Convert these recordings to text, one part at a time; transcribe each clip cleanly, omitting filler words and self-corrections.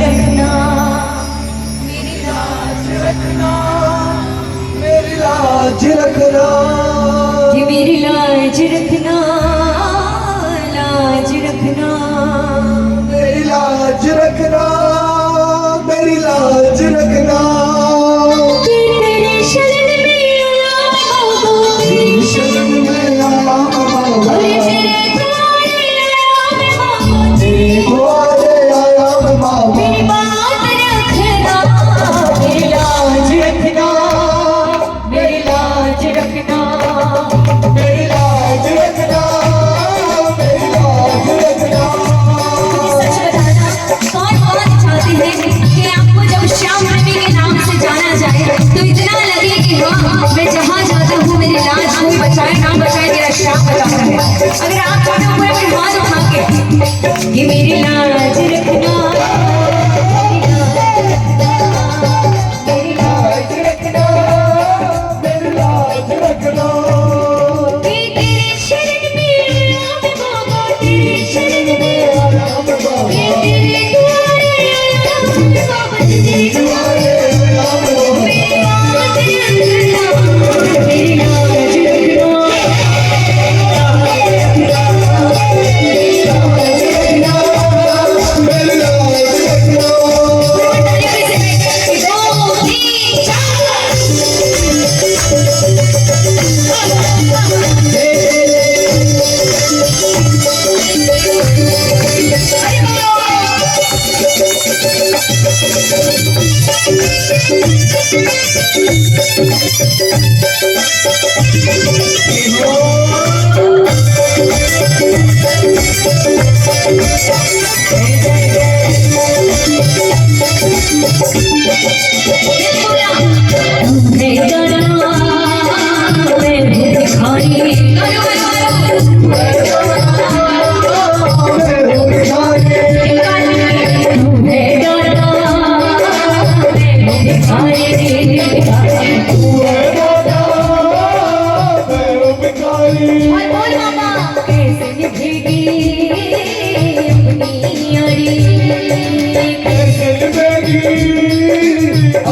रखना, मेरी लाज रखना, मेरी लाज रखना, कि मेरी लाज रखना, लाज रखना, मेरी लाज रखना, मेरी लाज रखना, कि तेरे शरण में आया बाबा, तेरी शरण में आया बाबा, तेरे द्वारे आया मैं बाबा, तेरे द्वारे आया मैं बाबा, मेरी बात रखना, मेरी लाज रखना, मेरी लाज रखना, मेरी लाज रखना, मेरी लाज रखना। सच बताना कौन कौन चाहते हैं कि आपको जब श्याम रवि के नाम से जाना जाए तो इतना लगे कि हाँ मैं जहाँ जाता हूँ मेरी लाज कोई बचाए ना बचाए मेरा श्याम बचाता है। अगर आप चाहते हो पूरे अपने हाथ उठा के कि मेरी लाज रखना, मेरी लाज रखना, मेरी लाज रखना, कि तेरे शरण में आया मैं बाबा, तेरे शरण में आया मैं बाबा, कि तेरे द्वारे आया मैं बाबा, तेरे द्वारे आया मैं बाबा, मेरी बात रखना, मेरी लाज रखना, मेरी लाज रखना।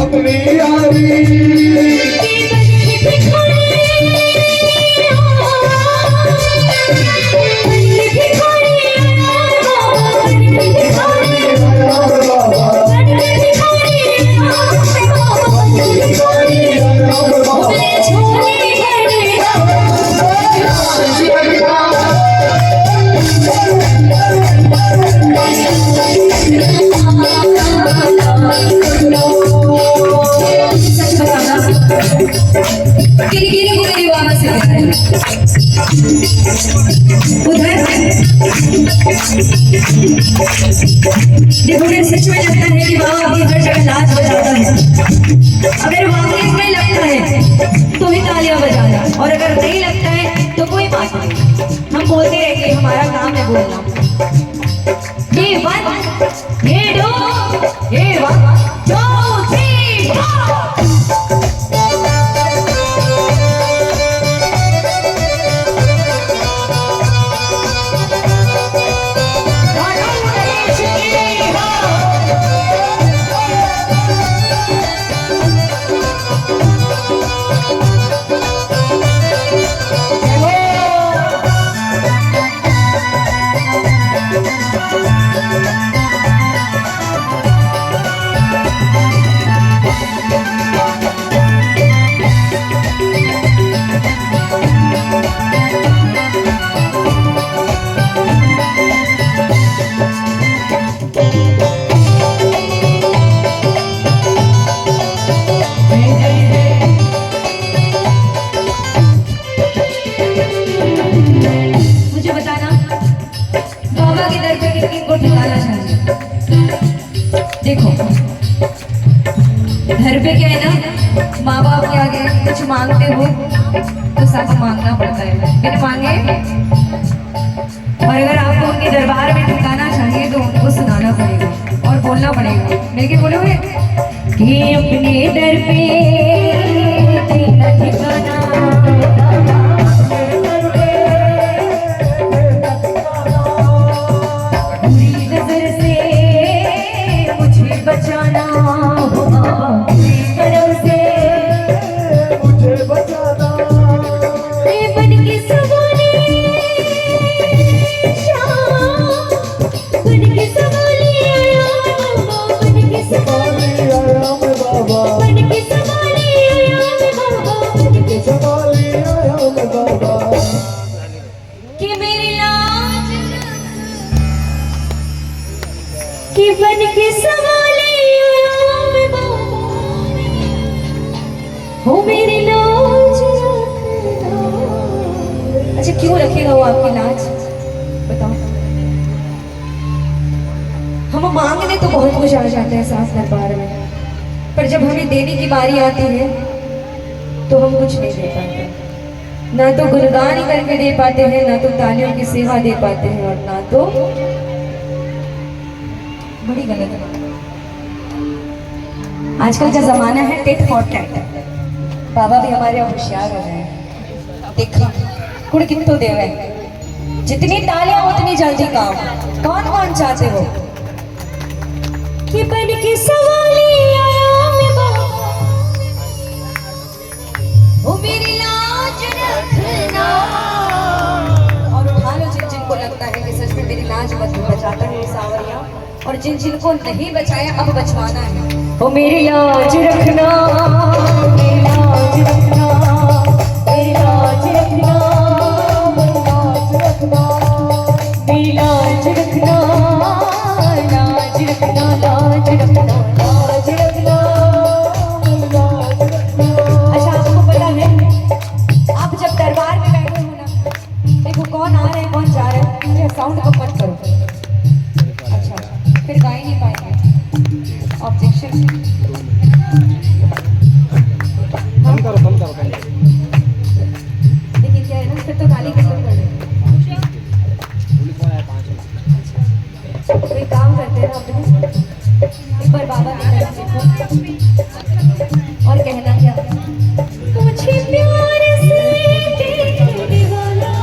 अपनी यारी उधर देखो मेरे सच में लगता है कि बाबा अभी हर जगह नाच बजाता है। अगर वाकई में लगता है तो ही तालियां बजाना, और अगर नहीं लगता है तो कोई बात नहीं, हम बोलते रहेंगे, हमारा काम है बोलना। ये वन, ये दो, ये वन, दो, तीन, देखो घर पे क्या है ना, माँ बाप के आगे कुछ मांगते हो तो सब मांगना पड़ता है बिन मांगे, और अगर आपको उनके दरबार में ठिकाना चाहिए तो उनको सुनाना पड़ेगा और बोलना पड़ेगा। लेकिन बोलोगे कि अपने दर पे तेरा ठिकाना, बुरी नजर से मुझे बचाना हो बाबा करम से, मुझे बचाना बन के सवाली शाम, बन के सवाली आया बाबा, बन के सवाली आया मैं बाबा, बन के सवाली आया मैं बाबा, बन के संभाली आया मैं बाबा, कि मेरी लाज कि बन के सवाली आया मैं बाबा, हो मेरी लाज रखना। अच्छा क्यों रखेगा वो आपकी लाज, बताओ। हम मांगने तो बहुत कुछ आ जाते हैं सास दरबार में, पर जब हमें देने की बारी आती है तो हम कुछ नहीं दे पाते, ना तो गुणगान ही करके दे पाते हैं, ना तो तालियों की सेवा दे पाते हैं, और ना तो बड़ी गलत बात। आजकल का जमाना है टेट फॉर टैट। बाबा भी हमारे होशियार हो गए हैं, देखा कुड़ कितो देवे, जितनी तालियां उतनी जल्दी काम। कौन कौन चाहते हो कि बन के सवाली आया मैं बाबा, ओ मेरी लाज रखना। और उठा लो जिनको लगता है कि सच में मेरी लाज बचाता है सावरिया, और जिनको नहीं बचाया अब बचवाना है। ओ मेरी लाज रखना, मेरी लाज रखना, मेरी लाज रखना, मेरी लाज रखना, लाज रखना, लाज रखना, लाज रखना, लाज रखना। अच्छा आपको पता है, आप जब दरबार में बैठे हो ना, देखो कौन आ रहे हैं कौन जा रहे हैं, मेरे साउंड को मत करो। अच्छा फिर गा ही नहीं पाएंगे, ऑब्जेक्शन। कम करो पहले। देखिए क्या है ना, फिर तो गाली कसम कर देंगे। कोई काम करते हैं ना अपने, एक बार बाबा की तरफ देखो और कहना क्या, मुझे प्यार से देखने वाला,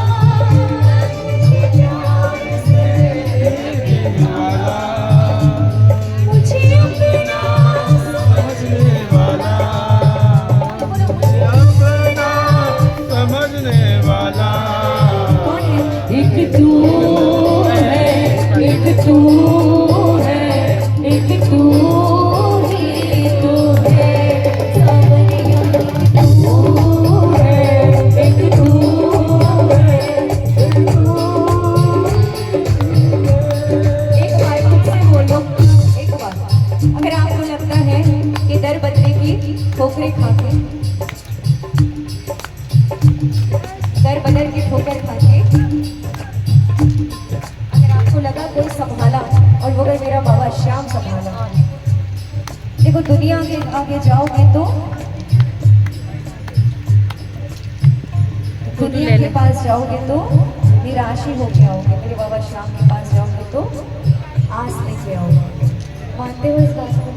मुझे प्यार से देखने वाला, मुझे अपना समझने वाला, अपना समझने वाला, कौन है? एक तू है, एक तू है, एक तू ही तो है सावरिया, तू है, एक तू है, एक तू। एक बार मुझसे बोलो, एक बार अगर आपको लगता है कि दर बदले की ठोकरें खा के, दर बदल की ठोकर खा के अगर आपको लगा कोई संभाला, और वो अगर मेरा बाबा श्याम संभाला, देखो दुनिया के आगे जाओगे तो दुनिया के पास जाओगे तो निराशी होके आओगे, मेरे बाबा श्याम के पास जाओगे तो आस लेके आओगे। मानते हो इस बात को,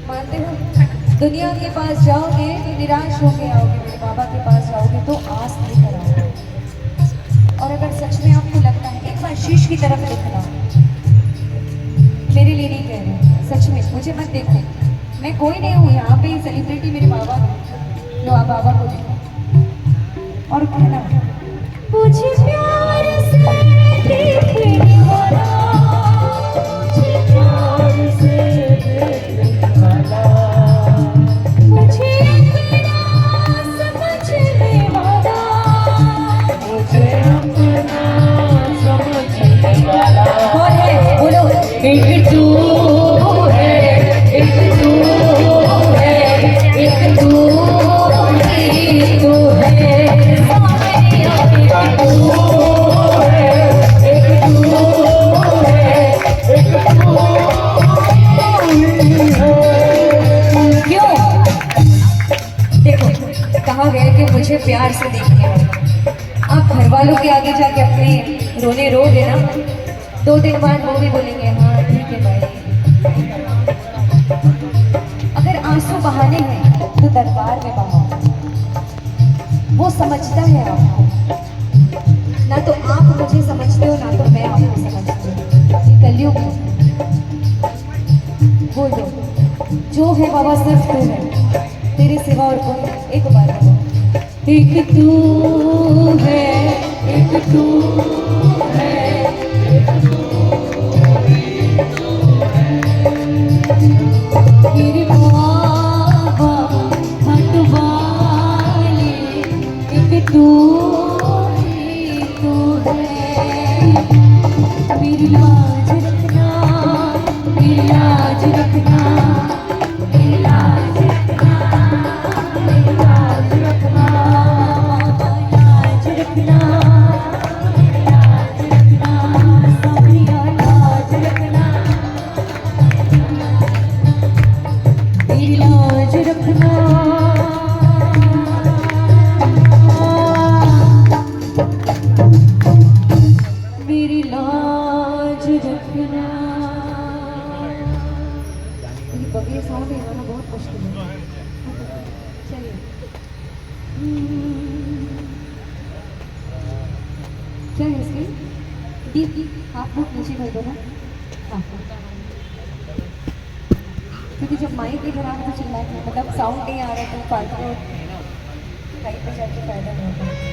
मानते हो? दुनिया के पास जाओगे तो निराश होके आओगे, मेरे बाबा के पास जाओगे तो आस लेकर आओगे। और अगर सच में आपको लगता है, एक बार शीश की तरफ देखना, मेरे लिए नहीं कह रही, सच में मुझे मत देखो, मैं कोई नहीं हूँ यहाँ पे, सेलिब्रिटी मेरे बाबा जो आप बाबा को देखो और कहना, मुझे प्यार से देखने वाला, मुझे प्यार से देखने वाला, मुझे अपना समझने वाला, मुझे अपना समझने वाला। कौन है बोलो? एक तू है, एक तू है, एक तू ही तो है सावरिया, एक तू है, एक तू है, एक तू है। क्यों? देखो कहा गया कि मुझे प्यार से देखने वाला। आप घर वालों के आगे जाके अपने रोने रोगे ना, 2 दिन बाद वो भी बोलेंगे हाँ ठीक है भाई। अगर आंसू बहाने हैं तो दरबार में बहाओ, वो समझता है आपको, ना तो आप मुझे समझते हो ना तो मैं आपको समझती हूँ। ये कलयुग है। बोल दो, जो है बाबा सिर्फ तू है, तेरे सिवा और कोई। एक बार बोलो, एक तू है, एक तू है, मेरे बाबा हटवाले, एक तू ही तू है। मेरी लाज रखना, मेरी लाज रखना, मेरी लाज रखना, मेरी लाज रखना, लाज रखना, लाज रखना, सामरिया लाज रखना, मेरी लाज रखना। मेरी लाज रखना। ये बगैर साउंड है गाना बहुत मुश्किल है। चलिए क्या है इसकी डीप, आप बुक नीचे कर दो ना। हाँ, क्योंकि जब माइक इधर आ रहा तो चिल्लाए, मतलब साउंड नहीं आ रहा तो फालतू कहीं पे जाके फायदा नहीं होता।